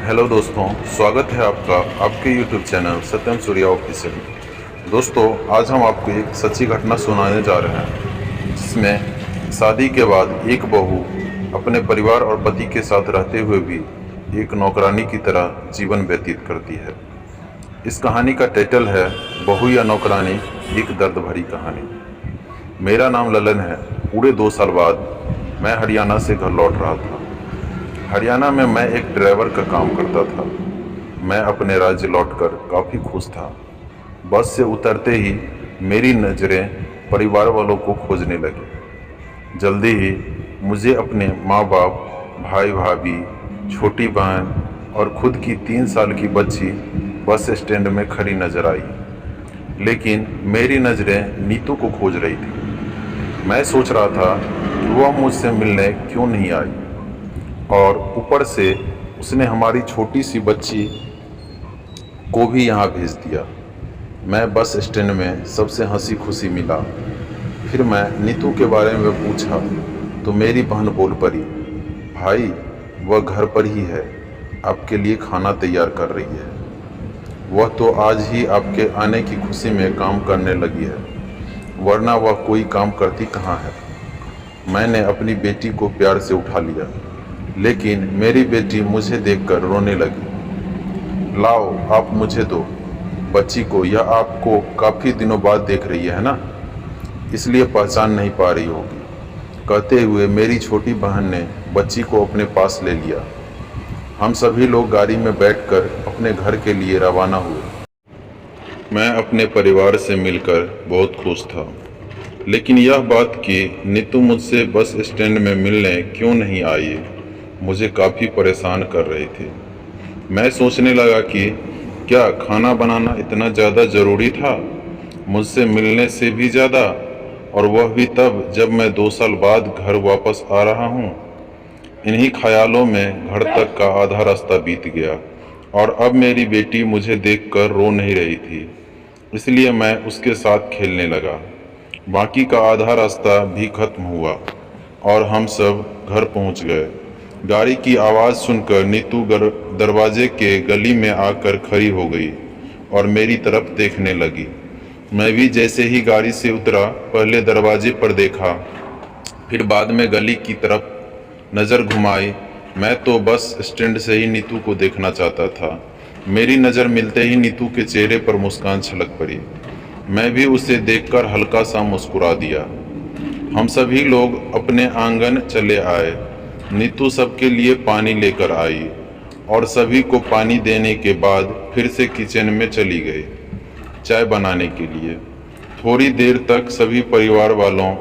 Hello दोस्तों, स्वागत है आपका आपके YouTube चैनल सत्यम सूर्या ऑफिशियल में। दोस्तों, आज हम आपको एक सच्ची घटना सुनाने जा रहे हैं जिसमें शादी के बाद एक बहू अपने परिवार और पति के साथ रहते हुए भी एक नौकरानी की तरह जीवन व्यतीत करती है। इस कहानी का टाइटल है बहू या नौकरानी, एक दर्द भरी कहानी। मेरा नाम ललन है। पूरे 2 साल बाद मैं हरियाणा से घर लौट रहा था। हरियाणा में मैं एक ड्राइवर का काम करता था। मैं अपने राज्य लौटकर काफ़ी खुश था। बस से उतरते ही मेरी नज़रें परिवार वालों को खोजने लगी। जल्दी ही मुझे अपने माँ बाप, भाई भाभी, छोटी बहन और खुद की 3 साल की बच्ची बस स्टैंड में खड़ी नज़र आई। लेकिन मेरी नज़रें नीतू को खोज रही थी। मैं सोच रहा था कि वह मुझसे मिलने क्यों नहीं आई, और ऊपर से उसने हमारी छोटी सी बच्ची को भी यहाँ भेज दिया। मैं बस स्टैंड में सबसे हंसी खुशी मिला। फिर मैं नीतू के बारे में पूछा तो मेरी बहन बोल पड़ी, भाई वह घर पर ही है, आपके लिए खाना तैयार कर रही है। वह तो आज ही आपके आने की खुशी में काम करने लगी है, वरना वह कोई काम करती कहाँ है। मैंने अपनी बेटी को प्यार से उठा लिया, लेकिन मेरी बेटी मुझे देखकर रोने लगी। लाओ, आप मुझे दो बच्ची को, यह आपको काफ़ी दिनों बाद देख रही है ना, इसलिए पहचान नहीं पा रही होगी। कहते हुए मेरी छोटी बहन ने बच्ची को अपने पास ले लिया। हम सभी लोग गाड़ी में बैठकर अपने घर के लिए रवाना हुए। मैं अपने परिवार से मिलकर बहुत खुश था, लेकिन यह बात कि नीतू मुझसे बस स्टैंड में मिलने क्यों नहीं आई मुझे काफ़ी परेशान कर रही थी। मैं सोचने लगा कि क्या खाना बनाना इतना ज़्यादा ज़रूरी था, मुझसे मिलने से भी ज़्यादा, और वह भी तब जब मैं 2 साल बाद घर वापस आ रहा हूँ। इन्हीं ख्यालों में घर तक का आधा रास्ता बीत गया और अब मेरी बेटी मुझे देखकर रो नहीं रही थी, इसलिए मैं उसके साथ खेलने लगा। बाकी का आधा रास्ता भी खत्म हुआ और हम सब घर पहुँच गए। गाड़ी की आवाज़ सुनकर नीतू दरवाजे के गली में आकर खड़ी हो गई और मेरी तरफ देखने लगी। मैं भी जैसे ही गाड़ी से उतरा पहले दरवाजे पर देखा, फिर बाद में गली की तरफ नज़र घुमाई। मैं तो बस स्टैंड से ही नीतू को देखना चाहता था। मेरी नज़र मिलते ही नीतू के चेहरे पर मुस्कान छलक पड़ी। मैं भी उसे देखकर हल्का सा मुस्कुरा दिया। हम सभी लोग अपने आंगन चले आए। नीतू सबके लिए पानी लेकर आई और सभी को पानी देने के बाद फिर से किचन में चली गई चाय बनाने के लिए। थोड़ी देर तक सभी परिवार वालों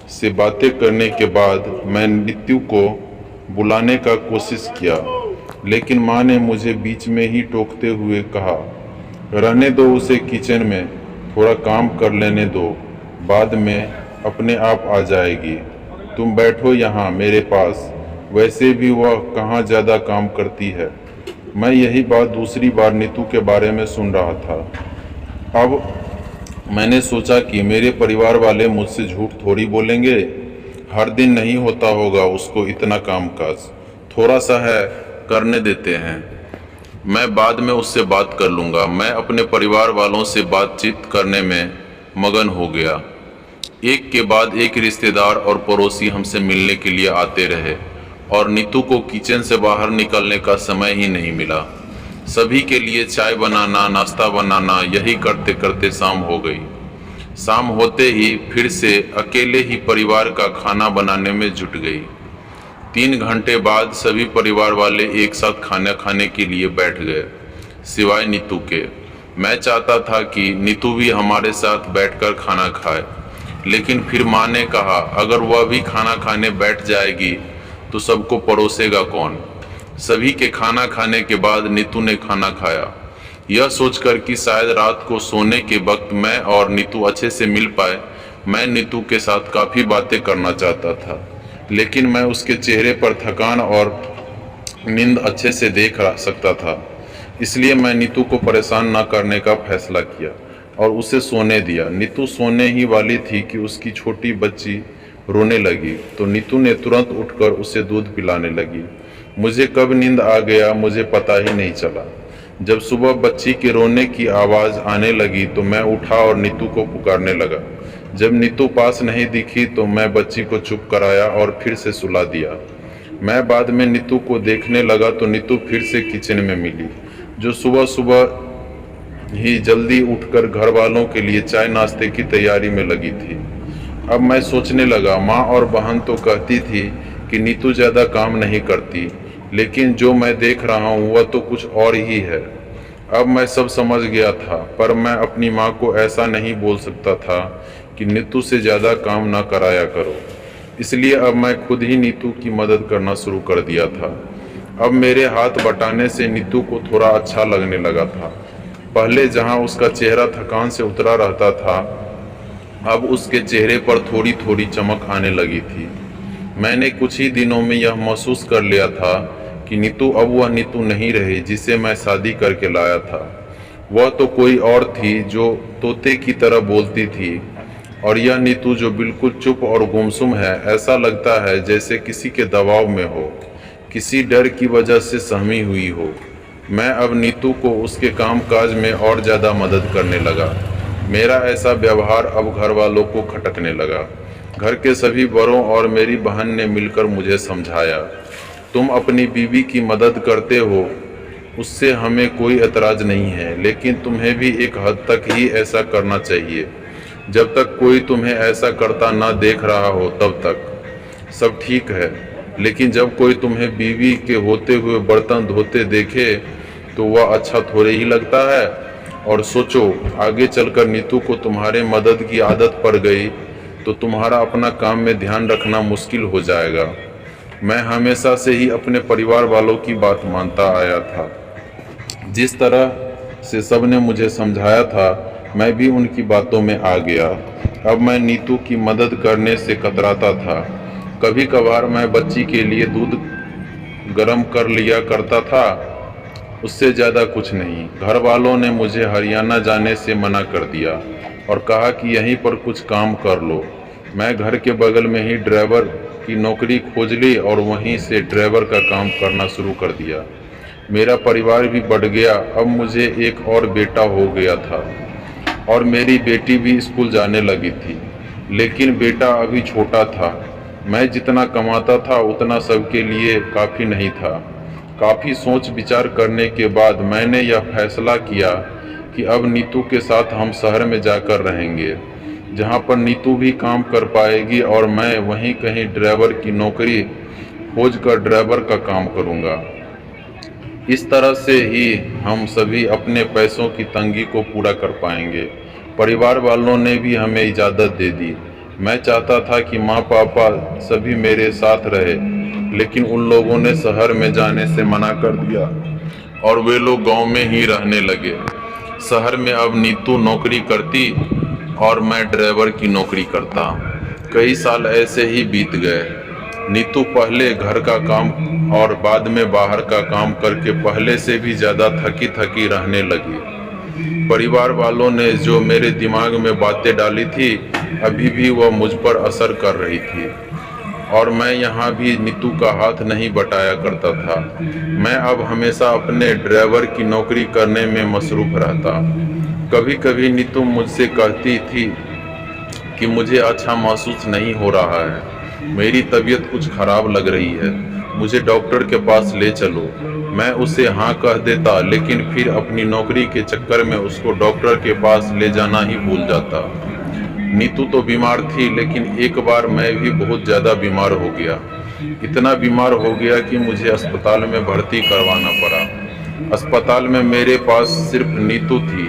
से बातें करने के बाद मैं नीतू को बुलाने का कोशिश किया, लेकिन माँ ने मुझे बीच में ही टोकते हुए कहा, रहने दो उसे, किचन में थोड़ा काम कर लेने दो, बाद में अपने आप आ जाएगी। तुम बैठो यहाँ मेरे पास, वैसे भी वह कहाँ ज़्यादा काम करती है। मैं यही बात दूसरी बार नीतू के बारे में सुन रहा था। अब मैंने सोचा कि मेरे परिवार वाले मुझसे झूठ थोड़ी बोलेंगे। हर दिन नहीं होता होगा उसको इतना काम काज, थोड़ा सा है, करने देते हैं। मैं बाद में उससे बात कर लूँगा। मैं अपने परिवार वालों से बातचीत करने में मगन हो गया। एक के बाद एक रिश्तेदार और पड़ोसी हमसे मिलने के लिए आते रहे और नीतू को किचन से बाहर निकलने का समय ही नहीं मिला। सभी के लिए चाय बनाना, नाश्ता बनाना, यही करते करते शाम हो गई। शाम होते ही फिर से अकेले ही परिवार का खाना बनाने में जुट गई। 3 घंटे बाद सभी परिवार वाले एक साथ खाना खाने के लिए बैठ गए, सिवाय नीतू के। मैं चाहता था कि नीतू भी हमारे साथ बैठकर खाना खाए, लेकिन फिर माँ ने कहा अगर वह भी खाना खाने बैठ जाएगी तो सबको परोसेगा कौन। सभी के खाना खाने के बाद नीतू ने खाना खाया, यह सोचकर कि शायद रात को सोने के वक्त मैं और नीतू अच्छे से मिल पाए। मैं नीतू के साथ काफ़ी बातें करना चाहता था, लेकिन मैं उसके चेहरे पर थकान और नींद अच्छे से देख सकता था, इसलिए मैं नीतू को परेशान न करने का फैसला किया और उसे सोने दिया। नीतू सोने ही वाली थी कि उसकी छोटी बच्ची रोने लगी, तो नीतू ने तुरंत उठकर उसे दूध पिलाने लगी। मुझे कब नींद आ गया मुझे पता ही नहीं चला। जब सुबह बच्ची के रोने की आवाज़ आने लगी तो मैं उठा और नीतू को पुकारने लगा। जब नीतू पास नहीं दिखी तो मैं बच्ची को चुप कराया और फिर से सुला दिया। मैं बाद में नीतू को देखने लगा तो नीतू फिर से किचन में मिली, जो सुबह सुबह ही जल्दी उठकर घर वालों के लिए चाय नाश्ते की तैयारी में लगी थी। अब मैं सोचने लगा, माँ और बहन तो कहती थी कि नीतू ज़्यादा काम नहीं करती, लेकिन जो मैं देख रहा हूँ वह तो कुछ और ही है। अब मैं सब समझ गया था, पर मैं अपनी माँ को ऐसा नहीं बोल सकता था कि नीतू से ज़्यादा काम ना कराया करो। इसलिए अब मैं खुद ही नीतू की मदद करना शुरू कर दिया था। अब मेरे हाथ बटाने से नीतू को थोड़ा अच्छा लगने लगा था। पहले जहाँ उसका चेहरा थकान से उतरा रहता था, अब उसके चेहरे पर थोड़ी थोड़ी चमक आने लगी थी। मैंने कुछ ही दिनों में यह महसूस कर लिया था कि नीतू अब वह नीतू नहीं रही जिसे मैं शादी करके लाया था। वह तो कोई और थी जो तोते की तरह बोलती थी, और यह नीतू जो बिल्कुल चुप और गुमसुम है। ऐसा लगता है जैसे किसी के दबाव में हो, किसी डर की वजह से सहमी हुई हो। मैं अब नीतू को उसके कामकाज में और ज़्यादा मदद करने लगा। मेरा ऐसा व्यवहार अब घर वालों को खटकने लगा। घर के सभी बड़ों और मेरी बहन ने मिलकर मुझे समझाया, तुम अपनी बीवी की मदद करते हो, उससे हमें कोई एतराज़ नहीं है, लेकिन तुम्हें भी एक हद तक ही ऐसा करना चाहिए। जब तक कोई तुम्हें ऐसा करता ना देख रहा हो तब तक सब ठीक है, लेकिन जब कोई तुम्हें बीवी के होते हुए बर्तन धोते देखे तो वह अच्छा थोड़े ही लगता है। और सोचो, आगे चलकर नीतू को तुम्हारे मदद की आदत पड़ गई तो तुम्हारा अपना काम में ध्यान रखना मुश्किल हो जाएगा। मैं हमेशा से ही अपने परिवार वालों की बात मानता आया था। जिस तरह से सबने मुझे समझाया था, मैं भी उनकी बातों में आ गया। अब मैं नीतू की मदद करने से कतराता था। कभी कभार मैं बच्ची के लिए दूध गर्म कर लिया करता था, उससे ज़्यादा कुछ नहीं। घर वालों ने मुझे हरियाणा जाने से मना कर दिया और कहा कि यहीं पर कुछ काम कर लो। मैं घर के बगल में ही ड्राइवर की नौकरी खोज ली और वहीं से ड्राइवर का काम करना शुरू कर दिया। मेरा परिवार भी बढ़ गया। अब मुझे एक और बेटा हो गया था और मेरी बेटी भी स्कूल जाने लगी थी, लेकिन बेटा अभी छोटा था। मैं जितना कमाता था उतना सबके लिए काफ़ी नहीं था। काफ़ी सोच विचार करने के बाद मैंने यह फैसला किया कि अब नीतू के साथ हम शहर में जाकर रहेंगे, जहाँ पर नीतू भी काम कर पाएगी और मैं वहीं कहीं ड्राइवर की नौकरी खोजकर ड्राइवर का काम करूँगा। इस तरह से ही हम सभी अपने पैसों की तंगी को पूरा कर पाएंगे। परिवार वालों ने भी हमें इजाज़त दे दी। मैं चाहता था कि माँ पापा सभी मेरे साथ रहे, लेकिन उन लोगों ने शहर में जाने से मना कर दिया और वे लोग गांव में ही रहने लगे। शहर में अब नीतू नौकरी करती और मैं ड्राइवर की नौकरी करता। कई साल ऐसे ही बीत गए। नीतू पहले घर का काम और बाद में बाहर का काम करके पहले से भी ज़्यादा थकी थकी रहने लगी। परिवार वालों ने जो मेरे दिमाग में बातें डाली थी, अभी भी वह मुझ पर असर कर रही थी और मैं यहाँ भी नीतू का हाथ नहीं बटाया करता था। मैं अब हमेशा अपने ड्राइवर की नौकरी करने में मसरूफ़ रहता। कभी कभी नीतू मुझसे कहती थी कि मुझे अच्छा महसूस नहीं हो रहा है, मेरी तबीयत कुछ ख़राब लग रही है, मुझे डॉक्टर के पास ले चलो। मैं उसे हाँ कह देता, लेकिन फिर अपनी नौकरी के चक्कर में उसको डॉक्टर के पास ले जाना ही भूल जाता। नीतू तो बीमार थी, लेकिन एक बार मैं भी बहुत ज़्यादा बीमार हो गया। इतना बीमार हो गया कि मुझे अस्पताल में भर्ती करवाना पड़ा। अस्पताल में मेरे पास सिर्फ नीतू थी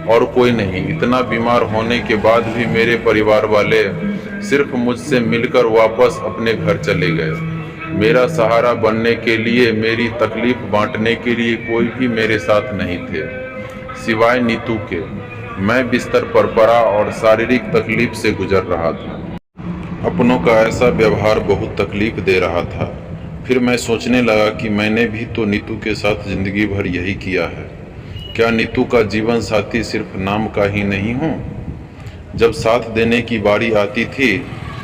और कोई नहीं। इतना बीमार होने के बाद भी मेरे परिवार वाले सिर्फ मुझसे मिलकर वापस अपने घर चले गए। मेरा सहारा बनने के लिए, मेरी तकलीफ बांटने के लिए कोई भी मेरे साथ नहीं थे, सिवाय नीतू के। मैं बिस्तर पर पड़ा और शारीरिक तकलीफ से गुजर रहा था। अपनों का ऐसा व्यवहार बहुत तकलीफ दे रहा था। फिर मैं सोचने लगा कि मैंने भी तो नीतू के साथ ज़िंदगी भर यही किया है। क्या नीतू का जीवन साथी सिर्फ नाम का ही नहीं हूँ? जब साथ देने की बारी आती थी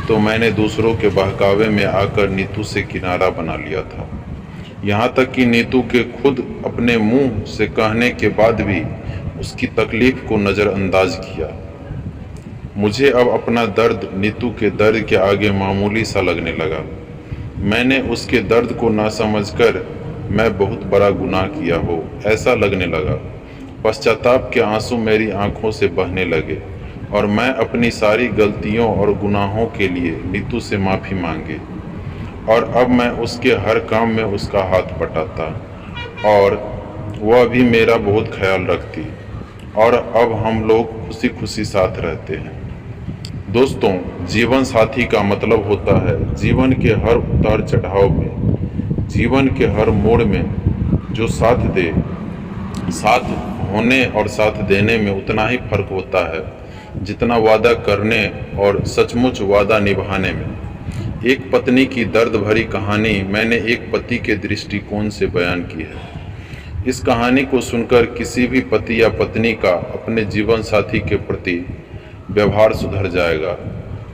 तो मैंने दूसरों के बहकावे में आकर नीतू से किनारा बना लिया था। यहाँ तक कि नीतू के खुद अपने मुंह से कहने के बाद भी उसकी तकलीफ को नज़रअंदाज किया। मुझे अब अपना दर्द नीतू के दर्द के आगे मामूली सा लगने लगा। मैंने उसके दर्द को ना समझकर मैं बहुत बड़ा गुनाह किया हो ऐसा लगने लगा। पश्चाताप के आंसू मेरी आंखों से बहने लगे और मैं अपनी सारी गलतियों और गुनाहों के लिए नीतू से माफ़ी मांगी। और अब मैं उसके हर काम में उसका हाथ बटाता और वह भी मेरा बहुत ख्याल रखती और अब हम लोग खुशी खुशी साथ रहते हैं। दोस्तों, जीवन साथी का मतलब होता है जीवन के हर उतार चढ़ाव में, जीवन के हर मोड़ में जो साथ दे। साथ होने और साथ देने में उतना ही फर्क होता है जितना वादा करने और सचमुच वादा निभाने में। एक पत्नी की दर्द भरी कहानी मैंने एक पति के दृष्टिकोण से बयान की है। इस कहानी को सुनकर किसी भी पति या पत्नी का अपने जीवन साथी के प्रति व्यवहार सुधर जाएगा,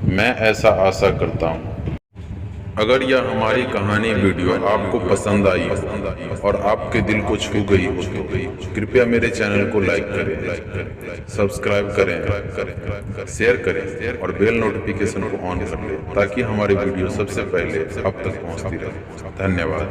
मैं ऐसा आशा करता हूँ। अगर यह हमारी कहानी वीडियो आपको पसंद आई और आपके दिल को छू गई हो तो कृपया मेरे चैनल को लाइक करें, सब्सक्राइब करें, शेयर करें और बेल नोटिफिकेशन को ऑन कर लें ताकि हमारी वीडियो सबसे पहले आप तक पहुंचती रहे। धन्यवाद।